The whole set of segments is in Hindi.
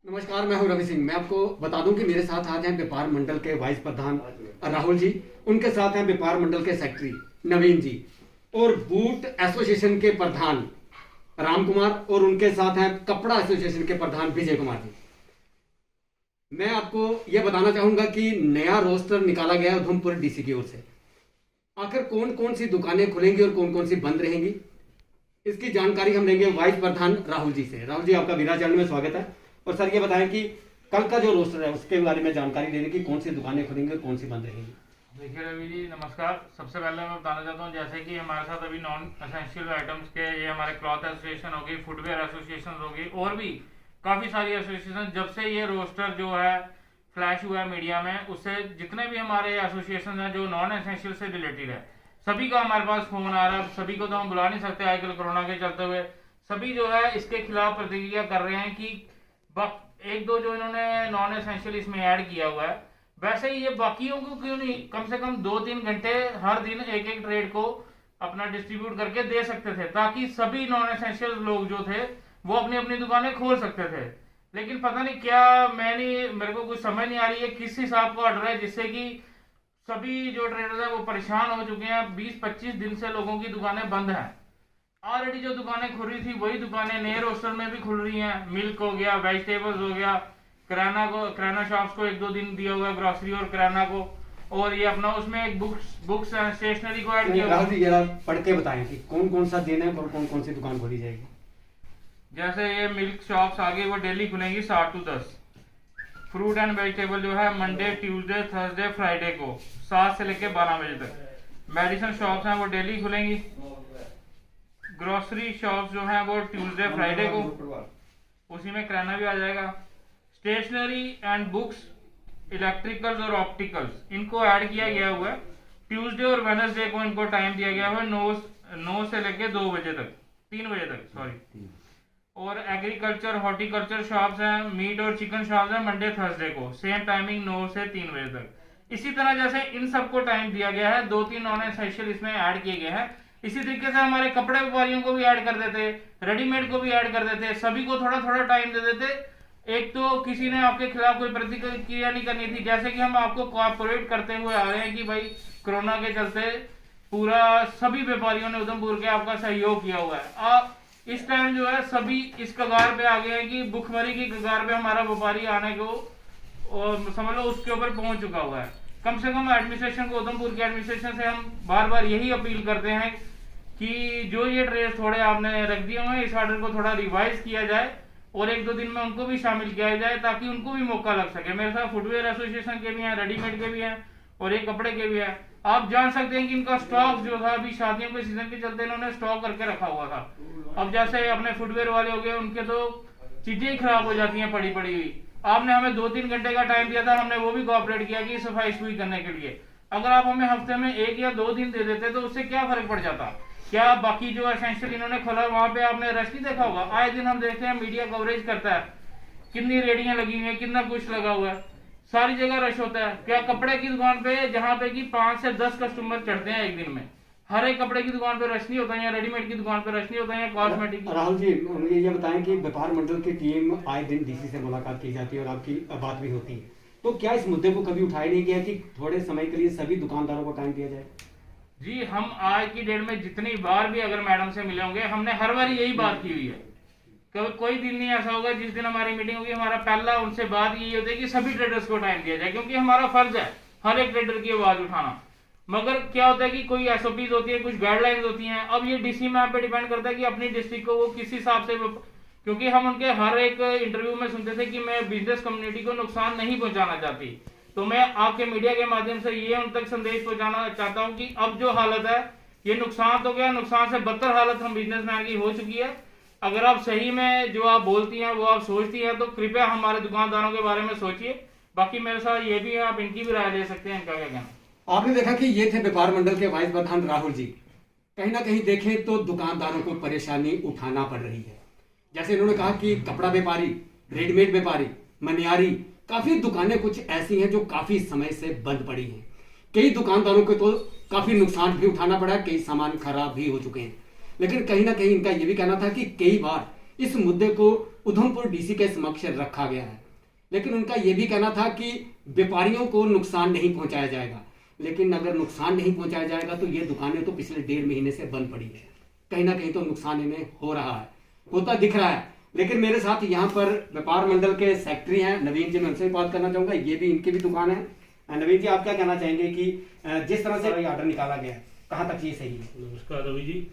नमस्कार, मैं हूं रवि सिंह। मैं आपको बता दूं कि मेरे साथ आज हैं व्यापार मंडल के वाइस प्रधान राहुल जी, उनके साथ हैं व्यापार मंडल के सेक्रेटरी नवीन जी और बूट एसोसिएशन के प्रधान राम कुमार और उनके साथ हैं कपड़ा एसोसिएशन के प्रधान विजय कुमार जी। मैं आपको यह बताना चाहूंगा कि नया रोस्टर निकाला गया है उधमपुर डीसी की ओर से। आखिर कौन कौन सी दुकानें खुलेंगी और कौन कौन सी बंद रहेंगी, इसकी जानकारी हम देंगे वाइस प्रधान राहुल जी से। राहुल जी, आपका विराट चैनल में स्वागत है। और सर, ये बताएं कि कल का जो रोस्टर है उसके बारे में जानकारी देने की, कौन सी दुकानें खुलेंगी और कौन सी बंद रहेंगी। देखिए रवि जी, नमस्कार। सबसे पहले मैं बताना चाहता हूँ, जैसे कि हमारे साथ अभी नॉन एसेंशियल आइटम्स के ये हमारे क्लॉथ एसोसिएशन होगी, फुटवेयर एसोसिएशन होगी और भी काफ़ी सारी एसोसिएशन। जब से ये रोस्टर जो है फ्लैश हुआ है मीडिया में, उससे जितने भी हमारे एसोसिएशन हैं जो नॉन एसेंशियल से रिलेटेड है, सभी का हमारे पास फोन आ रहा है। सभी को तो हम बुला नहीं सकते आजकल कोरोना के चलते हुए। सभी जो है इसके खिलाफ प्रतिक्रिया कर रहे हैं कि एक दो जो इन्होंने नॉन एसेंशियल इसमें ऐड किया हुआ है, वैसे ही ये बाकियों को क्यों नहीं कम से कम 2-3 घंटे हर दिन एक एक ट्रेड को अपना डिस्ट्रीब्यूट करके दे सकते थे, ताकि सभी नॉन एसेंशियल लोग जो थे वो अपनी अपनी दुकानें खोल सकते थे। लेकिन पता नहीं क्या, मेरे को कुछ समझ नहीं आ रही है किस हिसाब का ऑर्डर है जिससे कि सभी जो ट्रेडर्स है वो परेशान हो चुके हैं। 20-25 दिन से लोगों की दुकानें बंद हैं। ऑलरेडी जो दुकानें खुल रही थी वही दुकानें नए रोस्टर में भी खुल रही हैं। मिल्क हो गया, वेजिटेबल्स हो गया, किराना शॉप्स को 1-2 दिन दिया हुआ है, ग्रोसरी और किराना को, और ये अपना उसमें एक बुक्स स्टेशनरी को ऐड किया। राहुल जी, जरा पढ़ के बताएं कि कौन कौन सा दिन है और कौन कौन सी दुकान खोली जाएगी। जैसे ये मिल्क शॉप्स आगे वो डेली खुलेंगी 7 to 10। फ्रूट एंड वेजिटेबल जो है मंडे, ट्यूसडे, थर्सडे, फ्राइडे को 7 से लेके 12 बजे तक। मेडिसिन शॉप्स हैं वो डेली खुलेंगी। ग्रोसरी शॉप्स जो हैं वो ट्यूसडे, फ्राइडे को, उसी में किराना भी आ जाएगा। स्टेशनरी एंड बुक्स, इलेक्ट्रिकल्स और ऑप्टिकल्स, इनको ऐड किया गया हुआ है। ट्यूसडे और वेडनेसडे को इनको टाइम दिया गया हुआ है 9 से लेके 2 बजे तक, 3 बजे तक, सॉरी। और एग्रीकल्चर, हॉर्टिकल्चर शॉप्स हैं, मीट और चिकन शॉप्स हैं मंडे, थर्सडे को, सेम टाइमिंग 9 से 3 बजे तक। इसी तरह जैसे इन सबको टाइम दिया गया है, 2-3 नॉन एसेंशियल इसमें ऐड किए गए हैं। इसी तरीके से हमारे कपड़े व्यापारियों को भी ऐड कर देते, रेडीमेड को भी ऐड कर देते, सभी को थोड़ा थोड़ा टाइम दे देते। एक तो किसी ने आपके खिलाफ कोई प्रतिक्रिया नहीं करनी थी। जैसे कि हम आपको कोऑपरेट करते हुए आ रहे हैं कि भाई कोरोना के चलते पूरा सभी व्यापारियों ने उधमपुर के आपका सहयोग किया हुआ है। अब इस टाइम जो है सभी इस कगार पे आ गए हैं कि भुखमरी की कगार पे हमारा व्यापारी आने को, और समझ लो उसके ऊपर पहुंच चुका हुआ है। कम से कम एडमिनिस्ट्रेशन को, उधमपुर के एडमिनिस्ट्रेशन से हम बार बार यही अपील करते हैं कि जो ये ट्रेड थोड़े आपने रख दिए हुए हैं, इस ऑर्डर को थोड़ा रिवाइज किया जाए और 1-2 दिन में उनको भी शामिल किया जाए, ताकि उनको भी मौका लग सके। मेरे साथ फुटवेयर एसोसिएशन के भी हैं, रेडीमेड के भी हैं और ये कपड़े के भी हैं। आप जान सकते हैं कि इनका स्टॉक जो था अभी शादियों के सीजन के चलते इन्होंने स्टॉक करके रखा हुआ था। अब जैसे अपने फुटवेयर वाले हो गए, उनके तो चीजें ही खराब हो जाती हैं पड़ी पड़ी हुई। आपने हमें 2-3 घंटे का टाइम दिया था, हमने वो भी कोऑपरेट किया कि सफाई सुफाई करने के लिए। अगर आप हमें हफ्ते में 1 या 2 दिन दे देते तो उससे क्या फर्क पड़ जाता। क्या बाकी जो एसेंशियल इन्होंने खोला वहां पे आपने रश नहीं देखा होगा? आए दिन हम देखते हैं, मीडिया कवरेज करता है, कितनी रेडियां लगी हुई है, कितना कुछ लगा हुआ है, सारी जगह रश होता है। क्या कपड़े की दुकान पे जहां पे कि 5 से 10 कस्टमर चढ़ते हैं एक दिन में, हर एक कपड़े की दुकान पे रश नहीं होता है, या रेडीमेड की दुकान पे रश नहीं होता है, या कॉस्मेटिक। राहुल जी, मुझे ये बताएं कि व्यापार मंडल की टीम आए दिन डीसी से मुलाकात की जाती है और आपकी बात भी होती है, तो क्या इस मुद्दे को कभी उठाया नहीं गया कि थोड़े समय के लिए सभी दुकानदारों को टाइम दिया जाए? जी, हम आज की डेट में जितनी बार भी अगर मैडम से मिले होंगे, हमने हर बार यही बात की हुई है। कोई दिन नहीं ऐसा होगा जिस दिन हमारी मीटिंग होगी हमारा पहला उनसे बात यही होती है कि सभी ट्रेडर्स को टाइम दिया जाए, क्योंकि हमारा फर्ज है हर एक ट्रेडर की आवाज उठाना। मगर क्या होता है कि कोई एसओपीज होती है, कुछ गाइडलाइंस होती हैं। अब ये डीसी मैप पे डिपेंड करता है कि अपनी डिस्ट्रिक्ट को वो किस हिसाब से, क्योंकि हम उनके हर एक इंटरव्यू में सुनते थे कि मैं बिजनेस कम्युनिटी को नुकसान नहीं पहुंचाना चाहती। तो मैं आपके मीडिया के माध्यम से ये उन तक संदेश पहुंचाना चाहता हूं कि अब जो हालत है, ये नुकसान तो क्या, नुकसान से बदतर हालत हम बिजनेसमैन की हो चुकी है। अगर आप सही में जो आप बोलती हैं वो आप सोचती हैं, तो कृपया हमारे दुकानदारों के बारे में सोचिए। बाकी मेरे साथ ये भी है, आप इनकी भी राय ले सकते हैं, इनका क्या कहना। आपने देखा कि ये थे व्यापार मंडल के वाइस प्रधान राहुल जी। कहीं ना कहीं देखें तो दुकानदारों को परेशानी उठाना पड़ रही है। जैसे इन्होंने कहा कि कपड़ा व्यापारी, रेडीमेड व्यापारी, मनियारी, काफी दुकानें कुछ ऐसी हैं जो काफी समय से बंद पड़ी हैं। कई दुकानदारों को तो काफी नुकसान भी उठाना पड़ा, कई सामान खराब भी हो चुके हैं। लेकिन कहीं ना कहीं इनका यह भी कहना था कि कई बार इस मुद्दे को उधमपुर डीसी के समक्ष रखा गया है। लेकिन उनका यह भी कहना था कि व्यापारियों को नुकसान नहीं पहुंचाया जाएगा। लेकिन अगर नुकसान नहीं पहुंचाया जाएगा तो ये दुकानें तो पिछले 1.5 महीने से बंद पड़ी है, कहीं ना कहीं तो नुकसान इन्हें हो रहा है, होता दिख रहा है। लेकिन मेरे साथ यहाँ पर व्यापार मंडल के सेक्रेटरी हैं नवीन जी, मैं उनसे बात करना चाहूंगा। ये भी इनकी भी दुकान है। नवीन जी, आप क्या कहना चाहेंगे कि जिस तरह से ऑर्डर निकाला गया है, कहाँ तक ये सही है? नमस्कार रवि जी,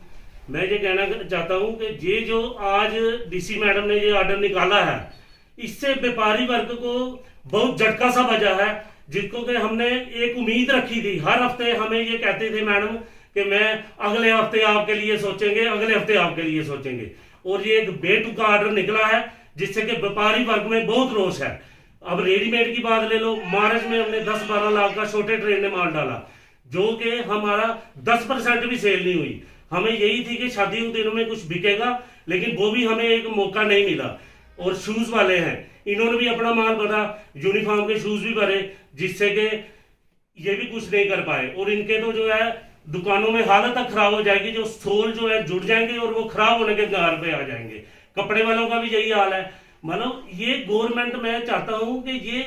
मैं ये कहना चाहता हूँ कि ये जो आज डीसी मैडम ने ये ऑर्डर निकाला है, इससे व्यापारी वर्ग को बहुत झटका सा बजा है, जिसको कि हमने एक उम्मीद रखी थी। हर हफ्ते हमें ये कहते थे मैडम कि मैं अगले हफ्ते आपके लिए सोचेंगे, अगले हफ्ते आपके लिए सोचेंगे, और ये एक बेटुका ऑर्डर निकला है जिससे कि व्यापारी वर्ग में बहुत रोष है। अब रेडीमेड की बात ले लो, मार्च में हमने 10-12 लाख का छोटे ट्रेन ने माल डाला, जो कि हमारा 10% भी सेल नहीं हुई। हमें यही थी कि शादी के दिनों में कुछ बिकेगा, लेकिन वो भी हमें एक मौका नहीं मिला। और शूज वाले हैं, इन्होंने भी अपना माल भरा, यूनिफॉर्म के शूज भी भरे, जिससे कि ये भी कुछ नहीं कर पाए। और इनके तो जो है दुकानों में हालत तक खराब हो जाएगी, जो सोल जो है जुड़ जाएंगे और वो खराब होने के गार पे आ जाएंगे। कपड़े वालों का भी यही हाल है। मतलब ये गवर्नमेंट, मैं चाहता हूं कि ये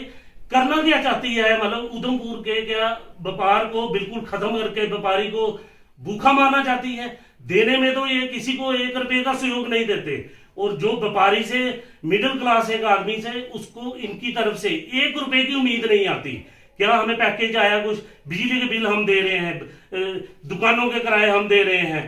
करना क्या चाहती है, मतलब उधमपुर के क्या व्यापार को बिल्कुल खत्म करके व्यापारी को भूखा मारना चाहती है। देने में तो ये किसी को 1 रुपए का सहयोग नहीं देते, और जो व्यापारी से मिडिल क्लास एक आदमी से, उसको इनकी तरफ से 1 रुपए की उम्मीद नहीं आती। क्या हमें पैकेज आया, कुछ बिजली के बिल हम दे रहे हैं, दुकानों के किराए हम दे रहे हैं,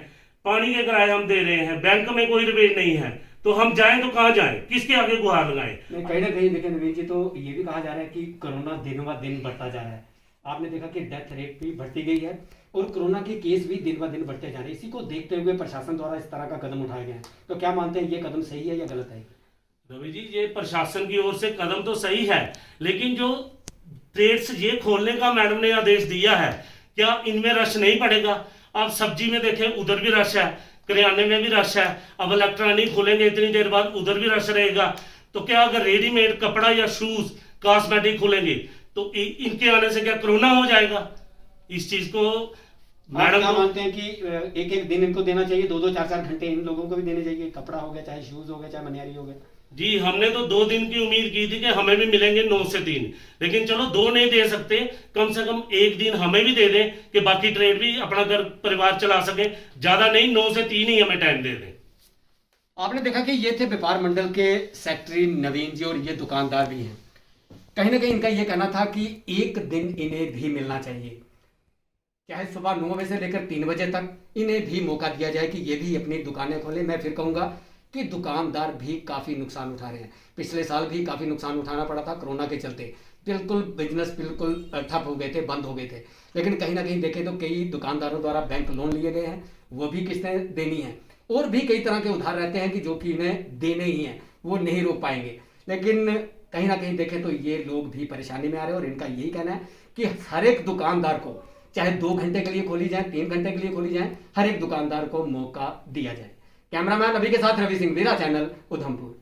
पानी के किराए हम दे रहे हैं, बैंक में कोई रुपए नहीं है, तो हम जाएं तो कहां जाएं, किसके आगे गुहार लगाएं? कहीं ना कहीं देखिए नवीन जी, तो ये भी कहा जा रहा है कि कोरोना दिन ब दिन बढ़ता जा रहा है। आपने देखा कि डेथ रेट भी बढ़ती गई है और कोरोना के केस भी दिन ब दिन बढ़ते जा रहे हैं। इसी को देखते हुए प्रशासन द्वारा इस तरह का कदम उठाया गया है, तो क्या मानते हैं ये कदम सही है या गलत है? रवि जी, ये प्रशासन की ओर से कदम तो सही है, लेकिन जो ट्रेड्स ये खोलने का मैडम ने आदेश दिया है, क्या इनमें रश नहीं पड़ेगा? आप सब्जी में देखें, उधर भी रश है, किराने में भी रश है, अब इलेक्ट्रॉनिक खोलेंगे इतनी देर बाद, उधर भी रश रहेगा। तो क्या अगर रेडीमेड कपड़ा या शूज, कॉस्मेटिक खोलेंगे तो इनके आने से क्या कोरोना हो जाएगा? इस चीज को मैडम क्या मानते हैं कि एक एक दिन इनको देना चाहिए, 2-2, 4-4 घंटे इन लोगों को भी देने चाहिए? कपड़ा हो गया, चाहे शूज हो गया, चाहे मनियारी हो गया। जी, हमने तो 2 दिन की उम्मीद की थी कि हमें भी मिलेंगे 9 से 3, लेकिन चलो 2 नहीं दे सकते, कम से कम 1 दिन हमें भी दे दें कि बाकी ट्रेड भी अपना घर परिवार चला सके। ज्यादा नहीं, 9 से 3 ही हमें टाइम दे दें। आपने देखा कि ये थे व्यापार मंडल के सेक्रेटरी नवीन जी, और ये दुकानदार भी हैं। कहीं ना कहीं इनका ये कहना था कि 1 दिन इन्हें भी मिलना चाहिए, चाहे सुबह 9 बजे से लेकर 3 बजे तक इन्हें भी मौका दिया जाए कि ये भी अपनी दुकानें खोलें। मैं फिर कहूँगा कि दुकानदार भी काफ़ी नुकसान उठा रहे हैं। पिछले साल भी काफ़ी नुकसान उठाना पड़ा था कोरोना के चलते, बिल्कुल बिजनेस बिल्कुल ठप हो गए थे, बंद हो गए थे। लेकिन कहीं ना कहीं देखें तो कई दुकानदारों द्वारा बैंक लोन लिए गए हैं, वो भी किस्तें देनी है, और भी कई तरह के उधार रहते हैं कि जो कि इन्हें देने ही हैं, वो नहीं रोक पाएंगे। लेकिन कहीं ना कहीं देखें तो ये लोग भी परेशानी में आ रहे हैं, और इनका यही कहना है कि हर एक दुकानदार को, चाहे 2 घंटे के लिए खोली जाए, 3 घंटे के लिए खोली जाए, हर एक दुकानदार को मौका दिया जाए। कैमरामैन अभी के साथ रवि सिंह, वीरा चैनल, उधमपुर।